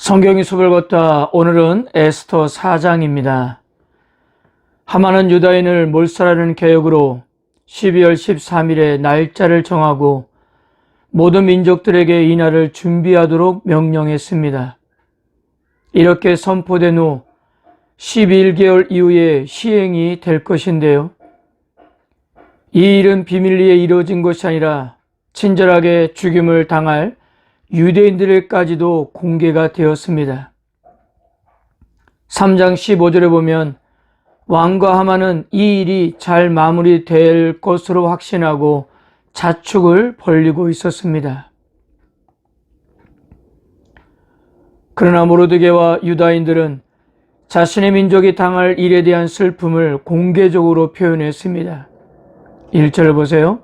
성경의 숲을 걷다. 오늘은 에스더 4장입니다. 하만은 유다인을 몰살하는 계획으로 12월 13일에 날짜를 정하고 모든 민족들에게 이날을 준비하도록 명령했습니다. 이렇게 선포된 후 11개월 이후에 시행이 될 것인데요. 이 일은 비밀리에 이루어진 것이 아니라 친절하게 죽임을 당할 유대인들에게까지도 공개가 되었습니다. 3장 15절에 보면 왕과 하만은 이 일이 잘 마무리될 것으로 확신하고 자축을 벌이고 있었습니다. 그러나 모르드게와 유다인들은 자신의 민족이 당할 일에 대한 슬픔을 공개적으로 표현했습니다. 1절 보세요.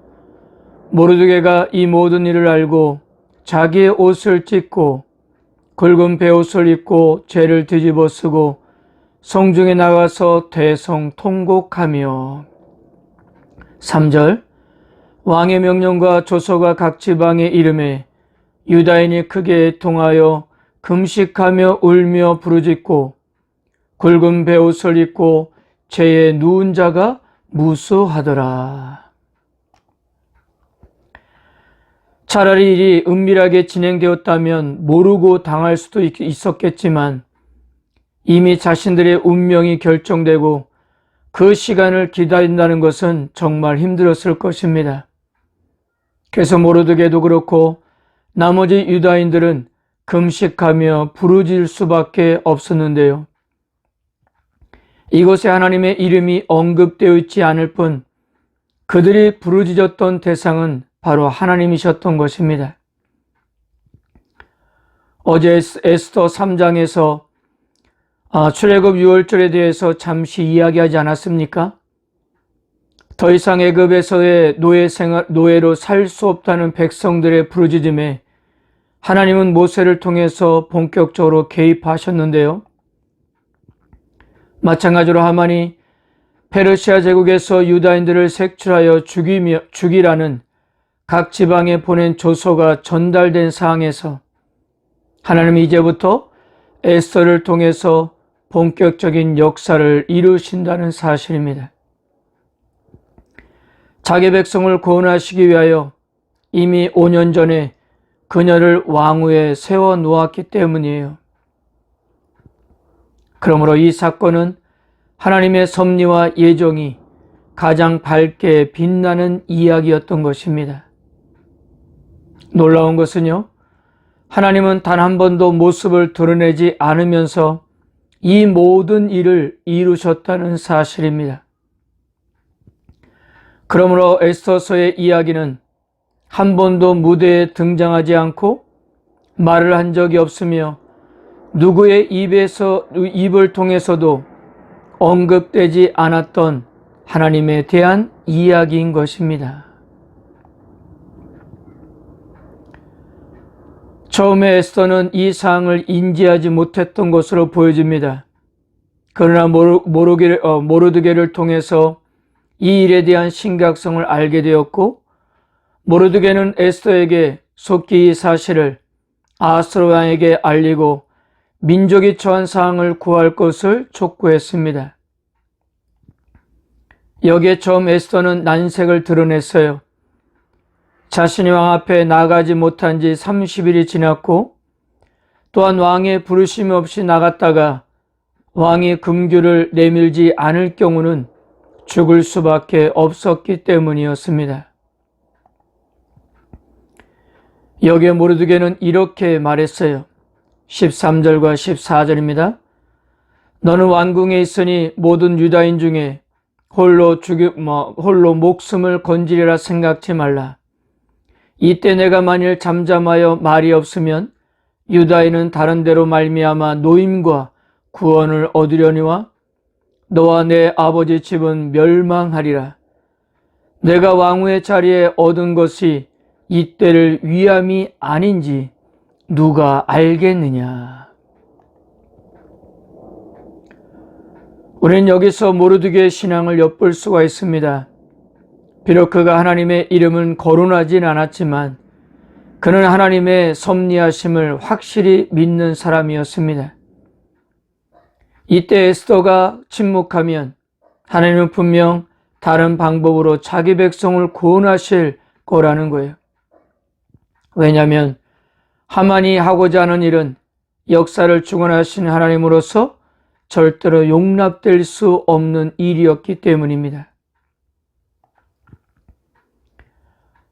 모르드게가 이 모든 일을 알고 자기의 옷을 찢고 굵은 베옷을 입고 죄를 뒤집어 쓰고 성중에 나가서 대성통곡하며 3절 왕의 명령과 조서가 각 지방에 이름에 유다인이 크게 애통하여 금식하며 울며 부르짖고 굵은 베옷을 입고 죄에 누운 자가 무수하더라. 차라리 일이 은밀하게 진행되었다면 모르고 당할 수도 있었겠지만 이미 자신들의 운명이 결정되고 그 시간을 기다린다는 것은 정말 힘들었을 것입니다. 그래서 모르드게도 그렇고 나머지 유다인들은 금식하며 부르짖을 수밖에 없었는데요. 이곳에 하나님의 이름이 언급되어 있지 않을 뿐 그들이 부르짖었던 대상은 바로 하나님이셨던 것입니다. 어제 에스더 3장에서 출애굽 6월절에 대해서 잠시 이야기하지 않았습니까? 더 이상 애굽에서의 노예로 살 수 없다는 백성들의 부르짖음에 하나님은 모세를 통해서 본격적으로 개입하셨는데요. 마찬가지로 하만이 페르시아 제국에서 유다인들을 색출하여 죽이라는 각 지방에 보낸 조서가 전달된 사항에서 하나님이 이제부터 에스더를 통해서 본격적인 역사를 이루신다는 사실입니다. 자기 백성을 구원하시기 위하여 이미 5년 전에 그녀를 왕위에 세워 놓았기 때문이에요. 그러므로 이 사건은 하나님의 섭리와 예정이 가장 밝게 빛나는 이야기였던 것입니다. 놀라운 것은요, 하나님은 단 한 번도 모습을 드러내지 않으면서 이 모든 일을 이루셨다는 사실입니다. 그러므로 에스더서의 이야기는 한 번도 무대에 등장하지 않고 말을 한 적이 없으며 누구의 입을 통해서도 언급되지 않았던 하나님에 대한 이야기인 것입니다. 처음에 에스더는 이 사항을 인지하지 못했던 것으로 보여집니다. 그러나 모르드게를 통해서 이 일에 대한 심각성을 알게 되었고 모르드게는 에스더에게 속히 이 사실을 아하스웨로 왕에게 알리고 민족이 처한 상황을 구할 것을 촉구했습니다. 여기에 처음 에스더는 난색을 드러냈어요. 자신이 왕 앞에 나가지 못한 지 30일이 지났고 또한 왕의 부르심 없이 나갔다가 왕이 금규를 내밀지 않을 경우는 죽을 수밖에 없었기 때문이었습니다. 여기에 모르드게는 이렇게 말했어요. 13절과 14절입니다. 너는 왕궁에 있으니 모든 유다인 중에 홀로 목숨을 건지리라 생각지 말라. 이때 내가 만일 잠잠하여 말이 없으면 유다인은 다른 데로 말미암아 노임과 구원을 얻으려니와 너와 내 아버지 집은 멸망하리라. 내가 왕후의 자리에 얻은 것이 이때를 위함이 아닌지 누가 알겠느냐. 우리는 여기서 모르드게의 신앙을 엿볼 수가 있습니다. 비록 그가 하나님의 이름은 거론하진 않았지만 그는 하나님의 섭리하심을 확실히 믿는 사람이었습니다. 이때 에스더가 침묵하면 하나님은 분명 다른 방법으로 자기 백성을 구원하실 거라는 거예요. 왜냐하면 하만이 하고자 하는 일은 역사를 주관하신 하나님으로서 절대로 용납될 수 없는 일이었기 때문입니다.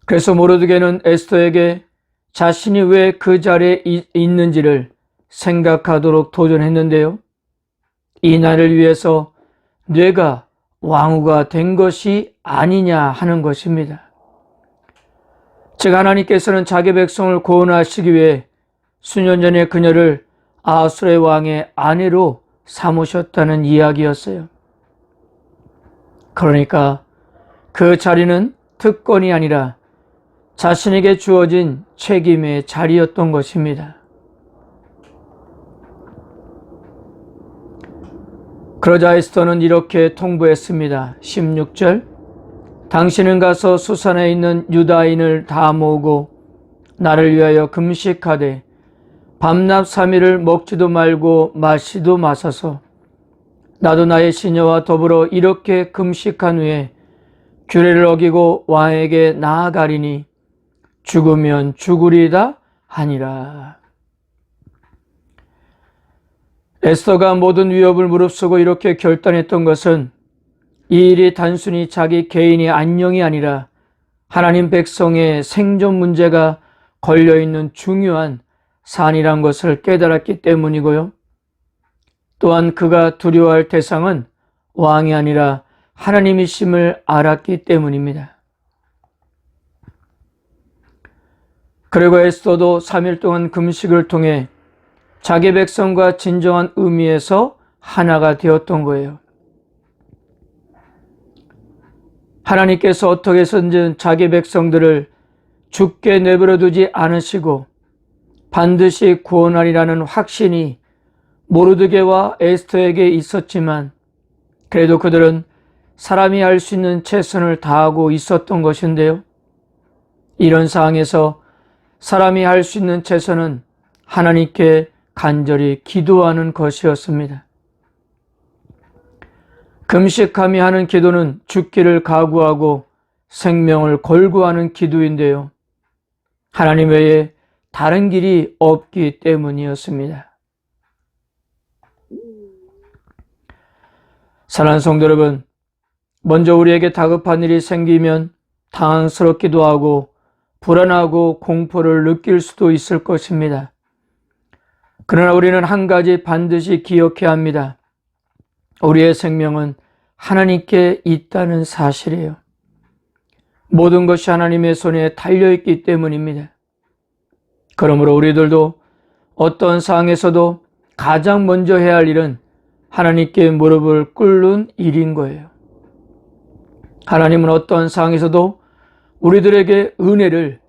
그래서 모르드게는 에스더에게 자신이 왜 그 자리에 있는지를 생각하도록 도전했는데요. 이 날을 위해서 뇌가 왕후가 된 것이 아니냐 하는 것입니다. 즉 하나님께서는 자기 백성을 구원하시기 위해 수년 전에 그녀를 아수르의 왕의 아내로 삼으셨다는 이야기였어요. 그러니까 그 자리는 특권이 아니라 자신에게 주어진 책임의 자리였던 것입니다. 그러자 에스더는 이렇게 통보했습니다. 16절, 당신은 가서 수산에 있는 유다인을 다 모으고 나를 위하여 금식하되 밤낮 3일을 먹지도 말고 마시도 마소서. 나도 나의 시녀와 더불어 이렇게 금식한 후에 규례를 어기고 왕에게 나아가리니 죽으면 죽으리이다 하니라. 에스더가 모든 위협을 무릅쓰고 이렇게 결단했던 것은 이 일이 단순히 자기 개인의 안녕이 아니라 하나님 백성의 생존 문제가 걸려있는 중요한 사안이란 것을 깨달았기 때문이고요. 또한 그가 두려워할 대상은 왕이 아니라 하나님이심을 알았기 때문입니다. 그리고 에스더도 3일 동안 금식을 통해 자기 백성과 진정한 의미에서 하나가 되었던 거예요. 하나님께서 어떻게 해서든 자기 백성들을 죽게 내버려 두지 않으시고 반드시 구원하리라는 확신이 모르드게와 에스더에게 있었지만 그래도 그들은 사람이 할 수 있는 최선을 다하고 있었던 것인데요. 이런 상황에서 사람이 할 수 있는 최선은 하나님께 간절히 기도하는 것이었습니다. 금식하며 하는 기도는 죽기를 각오하고 생명을 걸고 하는 기도인데요. 하나님 외에 다른 길이 없기 때문이었습니다. 사랑하는 성도 여러분, 먼저 우리에게 다급한 일이 생기면 당황스럽기도 하고 불안하고 공포를 느낄 수도 있을 것입니다. 그러나 우리는 한 가지 반드시 기억해야 합니다. 우리의 생명은 하나님께 있다는 사실이에요. 모든 것이 하나님의 손에 달려있기 때문입니다. 그러므로 우리들도 어떤 상황에서도 가장 먼저 해야 할 일은 하나님께 무릎을 꿇는 일인 거예요. 하나님은 어떤 상황에서도 우리들에게 은혜를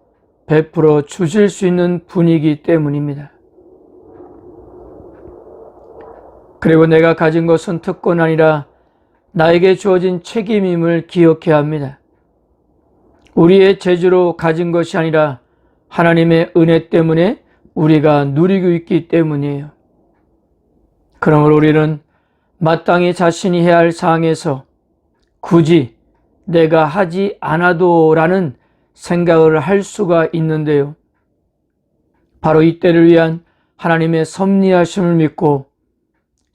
베풀어 주실 수 있는 분이기 때문입니다. 그리고 내가 가진 것은 특권 아니라 나에게 주어진 책임임을 기억해야 합니다. 우리의 재주로 가진 것이 아니라 하나님의 은혜 때문에 우리가 누리고 있기 때문이에요. 그러므로 우리는 마땅히 자신이 해야 할 사항에서 굳이 내가 하지 않아도 라는 생각을 할 수가 있는데요. 바로 이때를 위한 하나님의 섭리하심을 믿고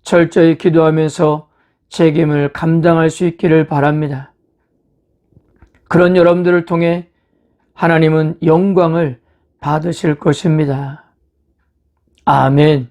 철저히 기도하면서 책임을 감당할 수 있기를 바랍니다. 그런 여러분들을 통해 하나님은 영광을 받으실 것입니다. 아멘.